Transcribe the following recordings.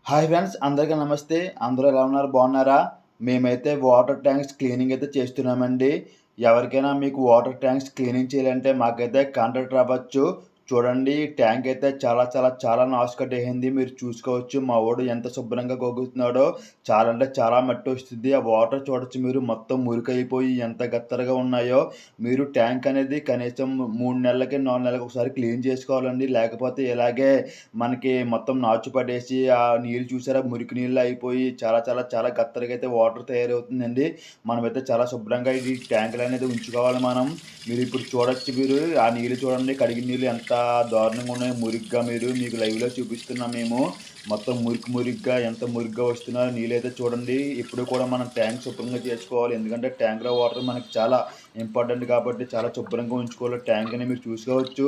Hi friends, అందరికీ నమస్తే. అందరూ ఎలా ఉన్నారు? బాగున్నారా? మేమైతే వాటర్ ట్యాంక్స్ క్లీనింగ్ అయితే చేస్తున్నామండి. ఎవరికైనా మీకు వాటర్ ట్యాంక్స్ క్లీనింగ్ చేయాలంటే మాకైతే కాంటాక్ట్ అవ్వచ్చు. చూడండి, ట్యాంక్ అయితే చాలా నాసుకట్టేసింది. మీరు చూసుకోవచ్చు మా వోడు ఎంత శుభ్రంగా గోగుతున్నాడో. చాలా అంటే చాలా మట్టి వస్తుంది. ఆ వాటర్ చూడొచ్చు మీరు, మొత్తం మురికైపోయి ఎంత గత్తరగా ఉన్నాయో. మీరు ట్యాంక్ అనేది కనీసం 3 నెలలకి, 4 నెలలకు ఒకసారి క్లీన్ చేసుకోవాలండి. లేకపోతే ఇలాగే మనకి మొత్తం నాచు పడేసి ఆ నీళ్ళు చూసారా మురికి నీళ్ళు అయిపోయి చాలా గత్తరగా అయితే వాటర్ తయారవుతుందండి. మనమైతే చాలా శుభ్రంగా ఈ ట్యాంకులు అనేది ఉంచుకోవాలి మనం. మీరు ఇప్పుడు చూడొచ్చు, మీరు ఆ నీళ్ళు చూడండి, కడిగిన నీళ్ళు ఎంత దారుణంగా ఉన్నాయో మురికిగా. మీకు లైవ్లో చూపిస్తున్నాం మేము. మొత్తం మురికిగా ఎంత మురికిగా వస్తున్నాయో నీళ్ళైతే చూడండి. ఇప్పుడు కూడా మనం ట్యాంక్ శుభ్రంగా చేసుకోవాలి. ఎందుకంటే ట్యాంక్లో వాటర్ మనకి చాలా ఇంపార్టెంట్ కాబట్టి చాలా శుభ్రంగా ఉంచుకోవాలి. ట్యాంక్ అని మీరు చూసుకోవచ్చు.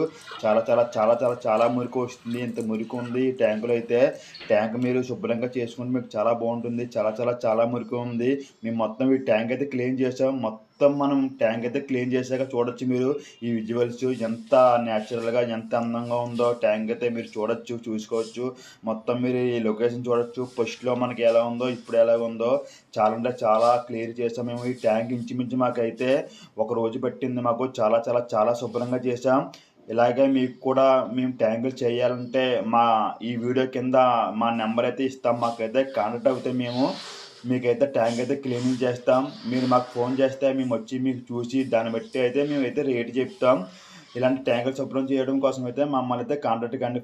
చాలా మురికి వస్తుంది. ఇంత మురికి ఉంది ఈ ట్యాంకులో అయితే. ట్యాంక్ మీరు శుభ్రంగా చేసుకుంటే మీకు చాలా బాగుంటుంది. చాలా మురికి ఉంది. మేము మొత్తం ఈ ట్యాంక్ అయితే క్లీన్ చేసాం. మొత్తం మనం ట్యాంక్ అయితే క్లీన్ చేశాక చూడొచ్చు మీరు ఈ విజువల్స్ ఎంత న్యాచురల్గా, ఎంత అందంగా ఉందో ట్యాంక్ అయితే మీరు చూసుకోవచ్చు. మొత్తం మీరు ఈ లొకేషన్ చూడొచ్చు. ఫస్ట్లో మనకి ఎలా ఉందో ఇప్పుడు ఎలా ఉందో చాలా అంటే చాలా క్లియర్ చేసాం మేము. ఈ ట్యాంక్ ఇంచుమించు మాకైతే ఒక రోజు పట్టింది మాకు. చాలా శుభ్రంగా చేసాం. ఇలాగే మీకు కూడా మేము ట్యాంకులు చేయాలంటే ఈ వీడియో కింద మా నెంబర్ అయితే ఇస్తాం. మాకైతే కాంటాక్ట్ అవుతే మేము మీకైతే ట్యాంక్ అయితే క్లీనింగ్ చేస్తాం. మీరు మాకు ఫోన్ చేస్తే మేము వచ్చి మీకు చూసి దాన్ని బట్టి అయితే మేమైతే రేటు చెప్తాం. ఇలాంటి ట్యాంకులు శుభ్రం చేయడం కోసం అయితే మమ్మల్ని అయితే కాంటాక్ట్ కండి.